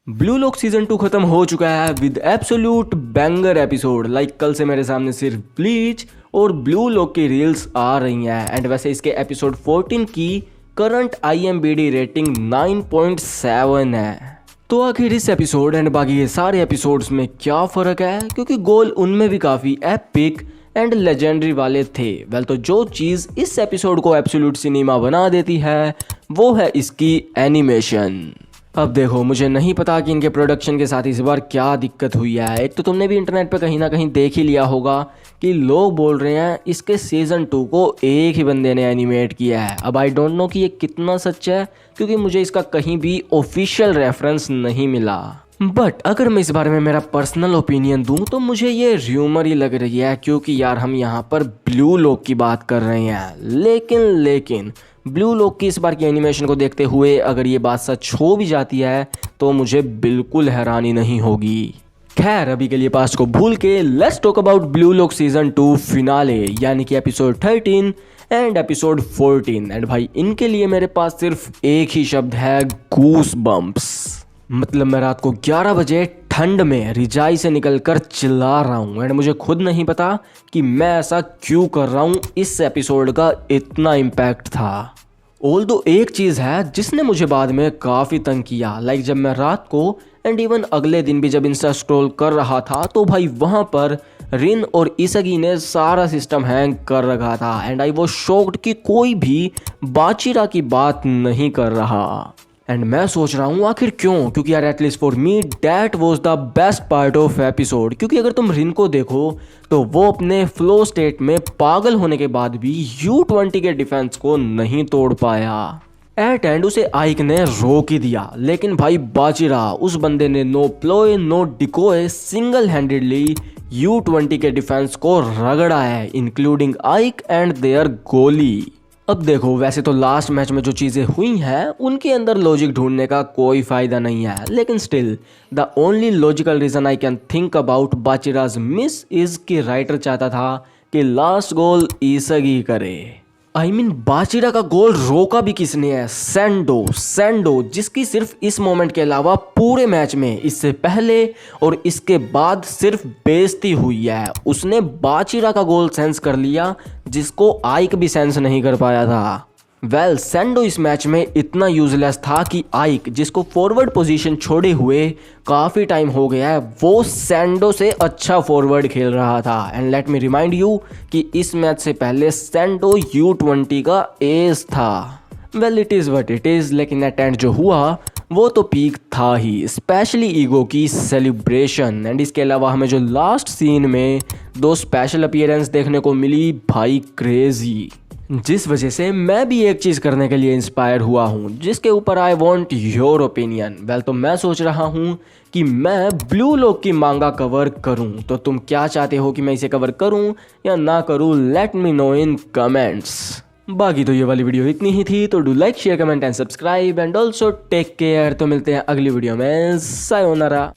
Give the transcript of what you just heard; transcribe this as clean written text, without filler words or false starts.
Blue lock season 2 खत्म हो चुका है with absolute banger episode. Like कल से मेरे सामने सिर्फ ब्लीच और ब्लू लॉक की रील्स आ रही हैं। एंड वैसे इसके एपिसोड 14 की करंट IMDb रेटिंग 9.7 है। तो आखिर इस एपिसोड एंड बाकी ये सारे एपिसोड्स में क्या फ़र्क है, क्योंकि गोल उनमें भी काफ़ी एपिक एंड लेजेंडरी वाले थे। वेल तो जो चीज़ इस एपिसोड को एब्सोल्यूट सिनेमा बना देती है वो है इसकी एनिमेशन। अब देखो, मुझे नहीं पता कि इनके प्रोडक्शन के साथ इस बार क्या दिक्कत हुई है। एक तो तुमने भी इंटरनेट पे कहीं ना कहीं देख ही लिया होगा कि लोग बोल रहे हैं इसके सीज़न 2 को एक ही बंदे ने एनिमेट किया है। अब आई डोंट नो कि ये कितना सच है, क्योंकि मुझे इसका कहीं भी ऑफिशियल रेफरेंस नहीं मिला। बट अगर मैं इस बारे में मेरा पर्सनल ओपिनियन दूं तो मुझे ये र्यूमर ही लग रही है, क्योंकि यार हम यहाँ पर ब्लू लॉक की बात कर रहे हैं। लेकिन ब्लू लॉक की इस बार की एनिमेशन को देखते हुए अगर ये बात सच हो भी जाती है तो मुझे बिल्कुल हैरानी नहीं होगी। खैर, अभी के लिए पास्ट को भूल के let's talk about blue lock season 2 finale, यानी कि एपिसोड 13 एंड एपिसोड 14। एंड भाई इनके लिए मेरे पास सिर्फ एक ही शब्द है, गूस बम्प्स। मतलब मैं रात को 11 बजे ठंड में रिजाई से निकलकर चिल्ला रहा हूँ। एंड मुझे खुद नहीं पता कि मैं ऐसा क्यों कर रहा हूँ। इस एपिसोड का इतना इम्पैक्ट था। ऑल्दो एक चीज़ है जिसने मुझे बाद में काफ़ी तंग किया। लाइक जब मैं रात को एंड इवन अगले दिन भी जब इंस्टा स्क्रॉल कर रहा था तो भाई वहाँ पर रिन और इसगी ने सारा सिस्टम हैंग कर रखा था। एंड आई वॉज शॉक्ड कि कोई भी बाचिरा की बात नहीं कर रहा। एंड मैं सोच रहा हूँ आखिर क्यों, क्योंकि यार at least for me that was the best part of episode. क्योंकि अगर तुम रिन को देखो तो वो अपने फ्लो स्टेट में पागल होने के बाद भी U20 के डिफेंस को नहीं तोड़ पाया। एट एंड उसे आइक ने रोक ही दिया, लेकिन भाई बाचिरा उस बंदे ने no ploy no decoy single handedly U20 के डिफेंस को रगड़ा है, इंक्लूडिंग आइक एंड देयर गोली। अब देखो, वैसे तो लास्ट मैच में जो चीज़ें हुई हैं उनके अंदर लॉजिक ढूंढने का कोई फ़ायदा नहीं है, लेकिन still the only logical reason I can think about Bachira's miss is कि राइटर चाहता था कि लास्ट गोल इसगी करे। आई मीन बाचिरा का गोल रोका भी किसने है? सैंडो, जिसकी सिर्फ इस मोमेंट के अलावा पूरे मैच में इससे पहले और इसके बाद सिर्फ बेइज्जती हुई है। उसने बाचिरा का गोल सेंस कर लिया जिसको आइक भी सेंस नहीं कर पाया था। वेल, सैंडो इस मैच में इतना यूजलेस था कि आइक, जिसको फॉरवर्ड पोजीशन छोड़े हुए काफ़ी टाइम हो गया है, वो सैंडो से अच्छा फॉरवर्ड खेल रहा था। And let me remind you कि इस मैच से पहले सैंडो U20 का एज था। Well, it is what it is, लेकिन एट एंड जो हुआ वो तो पीक था ही, स्पेशली ईगो की सेलिब्रेशन। एंड इसके अलावा हमें जो लास्ट सीन में 2 स्पेशल अपीयरेंस देखने को मिली, भाई क्रेजी, जिस वजह से मैं भी एक चीज़ करने के लिए इंस्पायर हुआ हूँ, जिसके ऊपर I want your opinion. Well, तो मैं सोच रहा हूँ कि मैं ब्लू लॉक की मांगा कवर करूँ। तो तुम क्या चाहते हो कि मैं इसे कवर करूँ या ना करूँ? Let me know in comments. बाकी तो ये वाली वीडियो इतनी ही थी, तो do like share comment and subscribe and also take care. तो मिलते हैं अगली वीडियो में, सायोनारा।